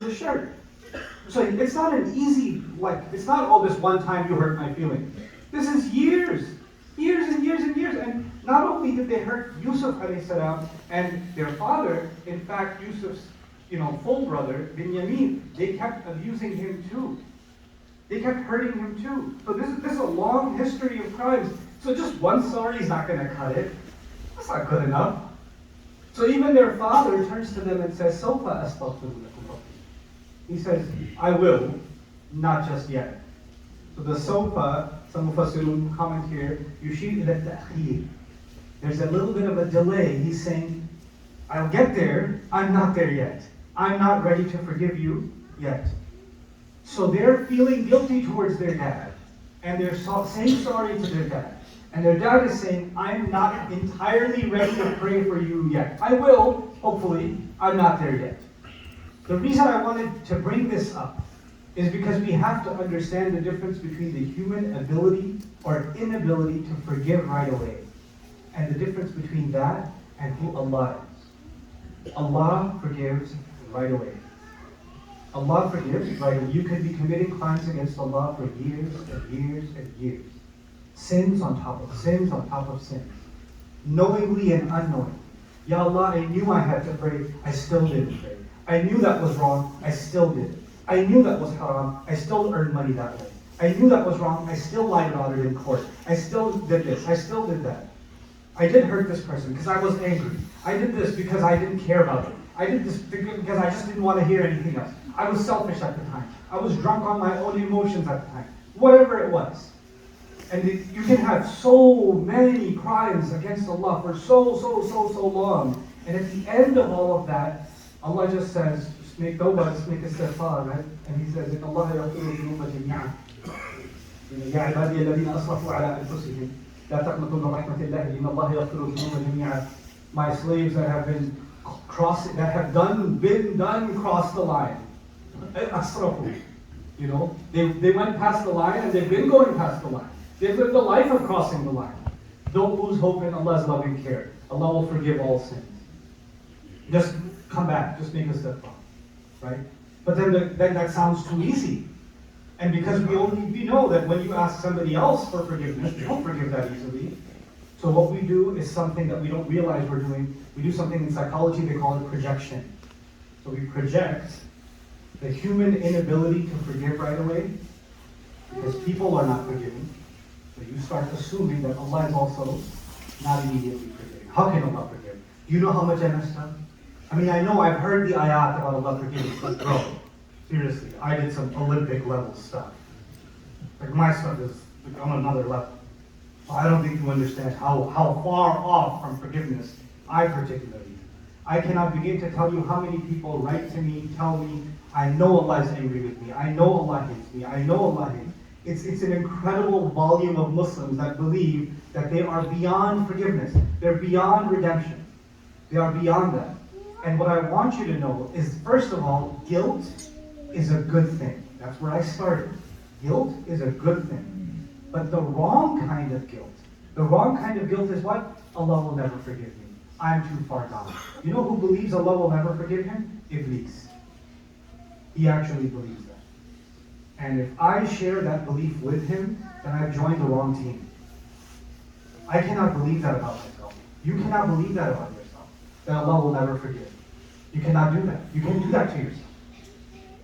the shirt. So it's not an easy, it's not all this one time you hurt my feeling. This is years and years and years. And not only did they hurt Yusuf alayhi salam and their father, in fact, Yusuf's, full brother, Binyamin, they kept abusing him too. They kept hurting him too. So this is a long history of crimes. So just one sorry is not going to cut it. That's not good enough. So even their father turns to them and says, Sawfa astaghfiru lakum rabbi. He says, I will, not just yet. So the Sawfa, some mufassirun comment here, yushir ila ta'khir. There's a little bit of a delay. He's saying, I'll get there, I'm not there yet. I'm not ready to forgive you yet. So they're feeling guilty towards their dad. And they're saying sorry to their dad. And their dad is saying, I'm not entirely ready to pray for you yet. I will, hopefully, I'm not there yet. The reason I wanted to bring this up is because we have to understand the difference between the human ability or inability to forgive right away. And the difference between that and who Allah is. Allah forgives right away. Allah forgives right away. You could be committing crimes against Allah for years and years and years. Sins on top of sins on top of sins. Knowingly and unknowingly. Ya Allah, I knew I had to pray, I still didn't pray. I knew that was wrong, I still did it. I knew that was haram, I still earned money that way. I knew that was wrong, I still lied about it in court. I still did this, I still did that. I did hurt this person because I was angry. I did this because I didn't care about it. I did this because I just didn't want to hear anything else. I was selfish at the time. I was drunk on my own emotions at the time. Whatever it was. And you can have so many crimes against Allah for so long. And at the end of all of that, Allah just says, just make tawbah, just make istighfar, right? And He says, إِنَّ اللَّهَ يَغْفِرُ الذُّنُوبَ جَمِيعًا يَا عِبَادِيَ الَّذِينَ أَسْرَفُوا عَلَىٰ أَنفُسِهِمْ لَا تَقْنَطُوا مِنْ رَحْمَةِ اللَّهِ إِنَّ اللَّهَ يَغْفِرُ الذُّنُوبَ جَمِيعًا. My slaves that have been crossing, that have done crossed the line. أَسْرَفُوا. They went past the line and they've been going past the line. They've lived a life of crossing the line. Don't lose hope in Allah's loving care. Allah will forgive all sins. Just come back. Just make a step forward. Right? But then that sounds too easy. And because we know that when you ask somebody else for forgiveness, they don't forgive that easily. So what we do is something that we don't realize we're doing. We do something in psychology, they call it projection. So we project the human inability to forgive right away because people are not forgiving. So you start assuming that Allah is also not immediately forgiving. How can Allah forgive? Do you know how much I messed up? I mean, I know I've heard the ayat about Allah forgiving, but bro, seriously, I did some Olympic level stuff. Like my stuff is on another level. So I don't think you understand how far off from forgiveness I particularly am. I cannot begin to tell you how many people write to me, tell me, I know Allah is angry with me, I know Allah hates me, I know Allah hates me. It's an incredible volume of Muslims that believe that they are beyond forgiveness. They're beyond redemption. They are beyond that. And what I want you to know is, first of all, guilt is a good thing. That's where I started. Guilt is a good thing. But the wrong kind of guilt is what? Allah will never forgive me. I'm too far gone. You know who believes Allah will never forgive him? Iblis. He actually believes that. And if I share that belief with him, then I've joined the wrong team. I cannot believe that about myself. You cannot believe that about yourself. That Allah will never forgive. You cannot do that. You can't do that to yourself.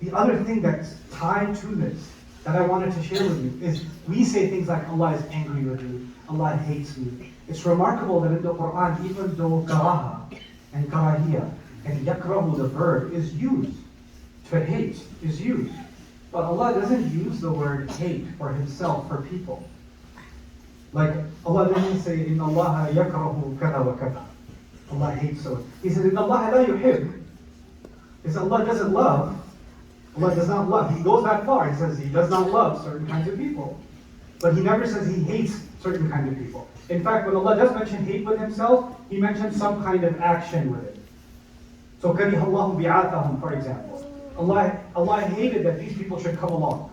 The other thing that's tied to this that I wanted to share with you is we say things like Allah is angry with you, Allah hates you. It's remarkable that in the Quran, even though karaha and karahiyah and yakrahu, the verb, is used, to hate is used. But Allah doesn't use the word hate for Himself, for people. Like Allah doesn't say, Inna Allah yakrahu kada wa kada. Allah hates so. He says, Inna Allah la yuhib. He says Allah doesn't love. Allah does not love. He goes that far. He says He does not love certain kinds of people. But He never says He hates certain kinds of people. In fact, when Allah does mention hate with Himself, He mentions some kind of action with it. So, كَرِهَ اللَّهُ بِعَاثَهُم, for example. Allah hated that these people should come along.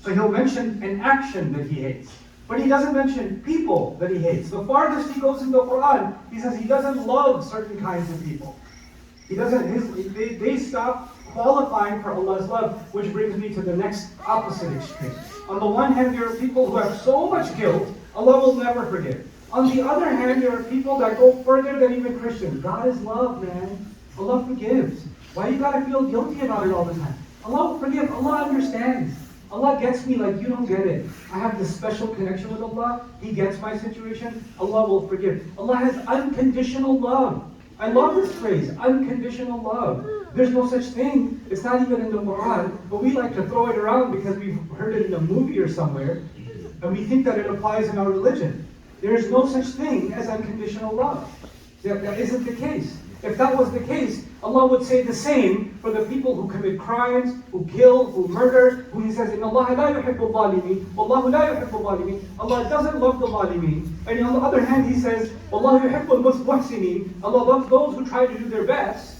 So He'll mention an action that He hates. But He doesn't mention people that He hates. The farthest He goes in the Quran, He says He doesn't love certain kinds of people. He doesn't. They stop qualifying for Allah's love, which brings me to the next opposite extreme. On the one hand, there are people who have so much guilt, Allah will never forgive. On the other hand, there are people that go further than even Christians. God is love, man. Allah forgives. Why you gotta feel guilty about it all the time? Allah will forgive. Allah understands. Allah gets me like you don't get it. I have this special connection with Allah. He gets my situation. Allah will forgive. Allah has unconditional love. I love this phrase, unconditional love. There's no such thing. It's not even in the Quran, but we like to throw it around because we've heard it in a movie or somewhere, and we think that it applies in our religion. There is no such thing as unconditional love. That isn't the case. If that was the case, Allah would say the same for the people who commit crimes, who kill, who murder, who He says, إِنَّ اللَّهَ لَا يُحِبُّ الظَّالِمِينَ وَاللَّهُ لَا يُحِبُّ الظَّالِمِينَ. Allah doesn't love the ظالمين. And on the other hand, He says, وَاللَّهُ يُحِبُّ الْمُحْسِنِينَ. Allah loves those who try to do their best.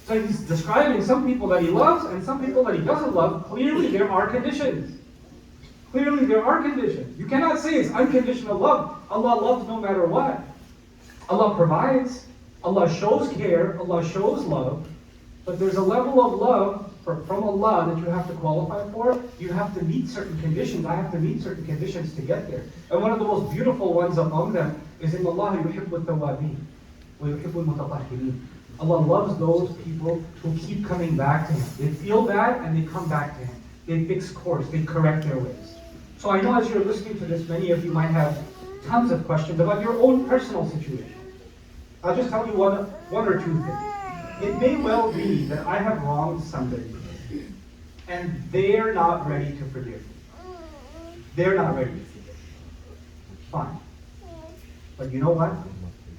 So He's describing some people that He loves and some people that He doesn't love. Clearly there are conditions. Clearly there are conditions. You cannot say it's unconditional love. Allah loves no matter what. Allah provides. Allah shows care, Allah shows love, but there's a level of love from Allah that you have to qualify for. You have to meet certain conditions. I have to meet certain conditions to get there. And one of the most beautiful ones among them is in Allah yuhibbu at-tawwabin wa yuhibbu al-mutatahhirin. Allah loves those people who keep coming back to Him. They feel bad and they come back to Him. They fix course, they correct their ways. So I know as you're listening to this, many of you might have tons of questions about your own personal situation. I'll just tell you one or two things. It may well be that I have wronged somebody and they're not ready to forgive me. They're not ready to forgive me. Fine. But you know what?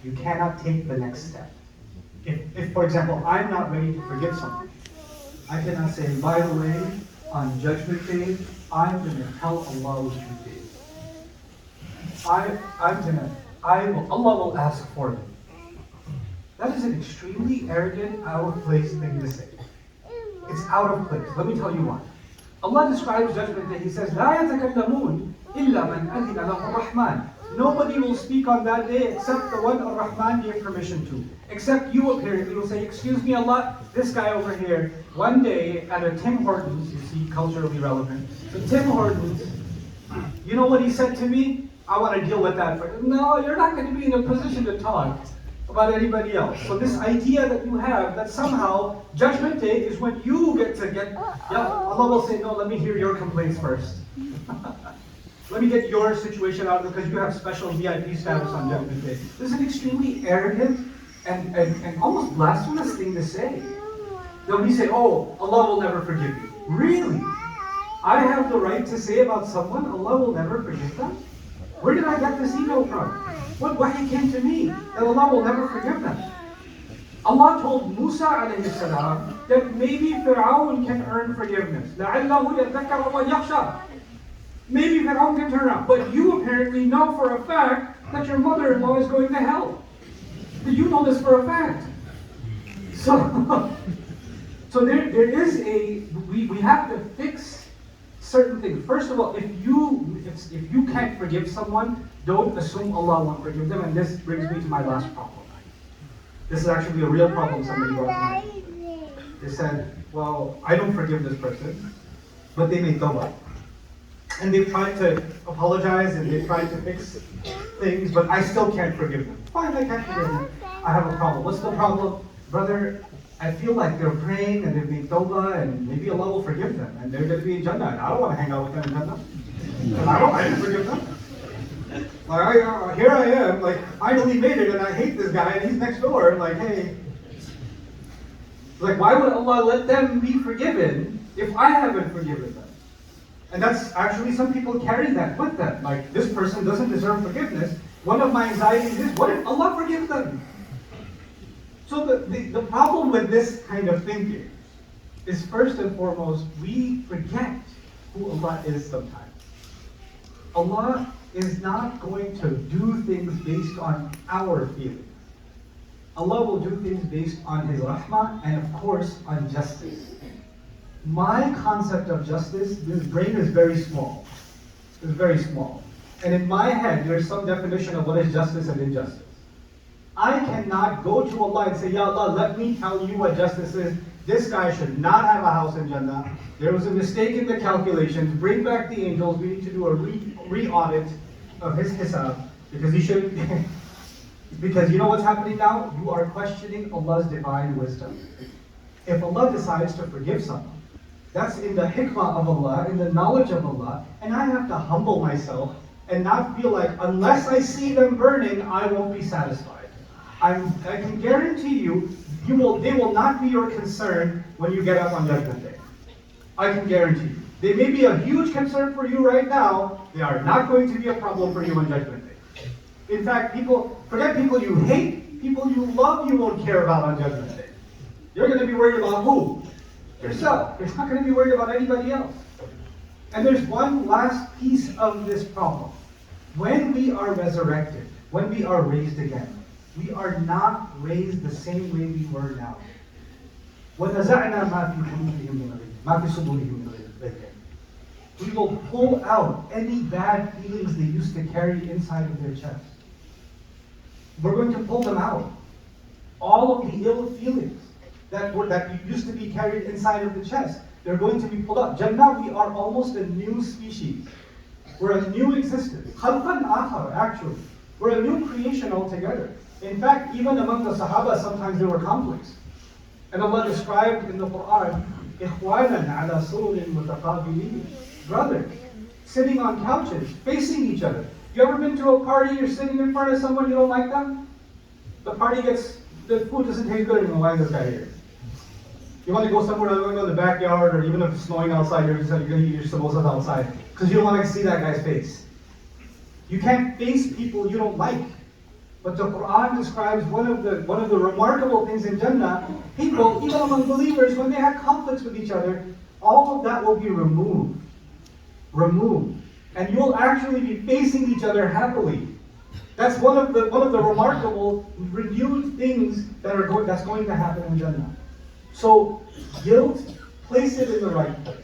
You cannot take the next step. If for example, I'm not ready to forgive someone, I cannot say, by the way, on Judgment Day, I'm going to tell Allah what you did. Allah will ask for me. That is an extremely arrogant, out-of-place thing to say. It's out of place. Let me tell you why. Allah describes Judgment Day. He says, لا يتكلمون إلا من أذن له الرحمن. Nobody will speak on that day except the one Ar-Rahman gave permission to. Except you apparently will say, excuse me Allah, this guy over here, one day at a Tim Hortons, you see, culturally relevant, so Tim Hortons, you know what he said to me? I want to deal with that. No, you're not going to be in a position to talk about anybody else. So this idea that you have that somehow Judgment Day is when you get, Allah will say, no, let me hear your complaints first. Let me get your situation out because you have special VIP status on Judgment Day. This is an extremely arrogant and almost blasphemous thing to say. Then we say, oh, Allah will never forgive you. Really? I have the right to say about someone, Allah will never forgive them? Where did I get this ego from? What wahi came to me that Allah will never forgive them? Allah told Musa alayhi salam that maybe Fir'aun can earn forgiveness. لَعَلَّهُ يَذَّكَّرُ وَيَخْشَى. Maybe Fir'aun can turn around. But you apparently know for a fact that your mother-in-law is going to hell. You know this for a fact. So there is we have to fix certain things. First of all, if you can't forgive someone, don't assume Allah won't forgive them. And this brings me to my last problem. This is actually a real problem somebody brought to me. They said, well, I don't forgive this person, but they made tawbah. And they've tried to apologize and they've tried to fix things, but I still can't forgive them. Fine, I can't forgive them. I have a problem. What's the problem? Brother, I feel like they're praying and they've made tawbah and maybe Allah will forgive them and they're going to be in Jannah. And I don't want to hang out with them in Jannah. Because I didn't forgive them. Like, here I am, like, finally made it and I hate this guy and he's next door. Like, hey. Like, why would Allah let them be forgiven if I haven't forgiven them? And that's actually, some people carry that with them. Like, this person doesn't deserve forgiveness. One of my anxieties is, what if Allah forgives them? So the problem with this kind of thinking is, first and foremost, we forget who Allah is sometimes. Allah is not going to do things based on our feelings. Allah will do things based on His rahmah and of course on justice. My concept of justice, this brain is very small. It's very small. And in my head, there's some definition of what is justice and injustice. I cannot go to Allah and say, Ya Allah, let me tell you what justice is. this guy should not have a house in Jannah. There was a mistake in the calculations. Bring back the angels. We need to do a re-audit of his hisab because he should. Because you know what's happening now? You are questioning Allah's divine wisdom. If Allah decides to forgive someone, that's in the hikmah of Allah, in the knowledge of Allah, and I have to humble myself and not feel like, unless I see them burning, I won't be satisfied. I can guarantee you, they will not be your concern when you get up on Judgment Day. I can guarantee you. They may be a huge concern for you right now, they are not going to be a problem for you on Judgment Day. In fact, forget people you hate, people you love you won't care about on Judgment Day. You're going to be worried about who? Yourself. You're not going to be worried about anybody else. And there's one last piece of this problem. When we are resurrected, when we are raised again, we are not raised the same way we were now. وَنَزَعْنَا مَا فِي قُلُوبِهِمْ مِنْ غِلٍّ مَا فِي صُدُورِهِمْ مِنْ غِلٍّ. We will pull out any bad feelings they used to carry inside of their chest. We're going to pull them out. All of the ill feelings that used to be carried inside of the chest, they're going to be pulled out. Jannah, we are almost a new species. We're a new existence. خَلْقًا آخَرَ, actually. We're a new creation altogether. In fact, even among the Sahaba, sometimes there were conflicts. And Allah described in the Quran, إِخْوَانًا عَلَى سُرُرٍ مُتَقَابِلِينَ. Brothers, sitting on couches, facing each other. You ever been to a party, you're sitting in front of someone, you don't like them? The food doesn't taste good anymore. Why is this guy here? You want to go somewhere, you want to go to the backyard, or even if it's snowing outside, you're going to eat your samosas outside. Because you don't want to see that guy's face. You can't face people you don't like. But the Quran describes one of the remarkable things in Jannah. People, even among believers, when they have conflicts with each other, all of that will be removed. Removed. And you'll actually be facing each other happily. That's one of the remarkable renewed things that's going to happen in Jannah. So guilt, place it in the right place.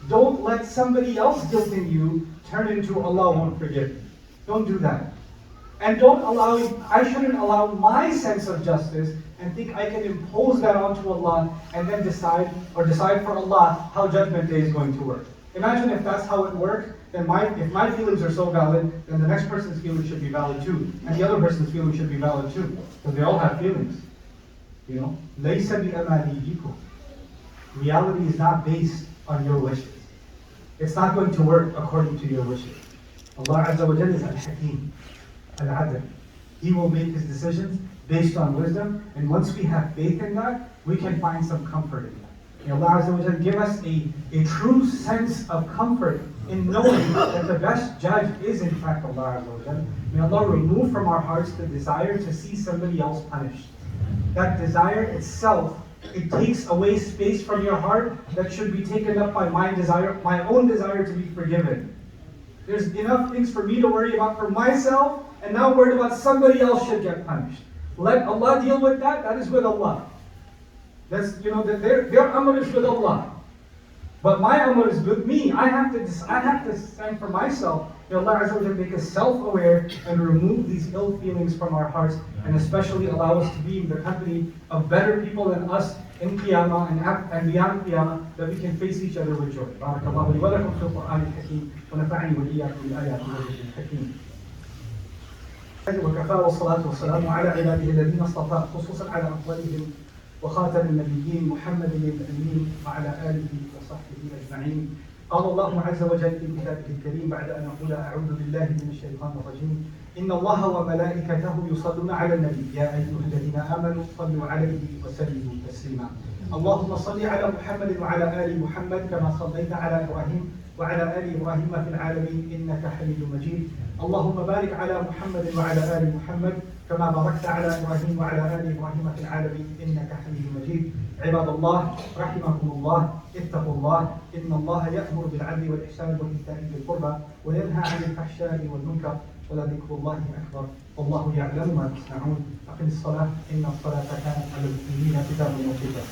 Don't let somebody else guilting you turn into Allah won't forgive you. Don't do that. And I shouldn't allow my sense of justice and think I can impose that onto Allah and then decide for Allah how Judgment Day is going to work. Imagine if that's how it worked, then if my feelings are so valid, then the next person's feelings should be valid too. And the other person's feelings should be valid too. Because they all have feelings. You know? لَيْسَ بِأَمَانِيِّكُمْ. Reality is not based on your wishes. It's not going to work according to your wishes. Allah Azza wa Jalla is Al-Hakim, Al-Adl. He will make His decisions based on wisdom, and once we have faith in that, we can find some comfort in that. May Allah Azza wa Jalla give us a true sense of comfort in knowing that the best judge is in fact Allah Azza wa Jalla. May Allah remove from our hearts the desire to see somebody else punished. That desire itself, it takes away space from your heart that should be taken up by my own desire to be forgiven. There's enough things for me to worry about for myself, and now worried about somebody else should get punished. Let Allah deal with that. That is with Allah. That's their amr is with Allah, but my amr is with me. I have to stand for myself. May Allah Azza wa Jalla make us self-aware and remove these ill feelings from our hearts, and especially allow us to be in the company of better people than us in Qiyamah and beyond Qiyamah, that we can face each other with joy. Barakallahu li wa lakum fil Qur'an al-Hakim wa nafa'ani wa iyyakum bil ayati wa dhikril hakim. وكفى والصلاة والسلام على عباده الذين اصطفى خصوصا على أفضلهم وخاتم النبيين محمد الأمين وعلى آله وصحبه أجمعين. قال الله عز وجل في كتابه الكريم بعد أن أقول أعوذ بالله من الشيطان الرجيم إن الله وملائكته يصلون على النبي يا أيها الذين آمنوا صلوا عليه وسلموا تسليما. اللهم صل على محمد وعلى آل محمد كما صليت على إبراهيم وعلى آل إبراهيم في العالمين إنك حميد مجيد. اللهم بارك على محمد وعلى آل محمد كما باركت على إبراهيم وعلى آل إبراهيم في العالمين إنك حميد مجيد. عباد الله رحمكم الله اتقوا الله إن الله يأمر بالعدل والإحسان وإيتاء ذي القربى وينهى عن الفحشاء والمنكر ولذكر الله أكبر والله يعلم ما تصنعون. أقم الصلاة إن الصلاة كانت على المؤمنين كتابا موقوتا.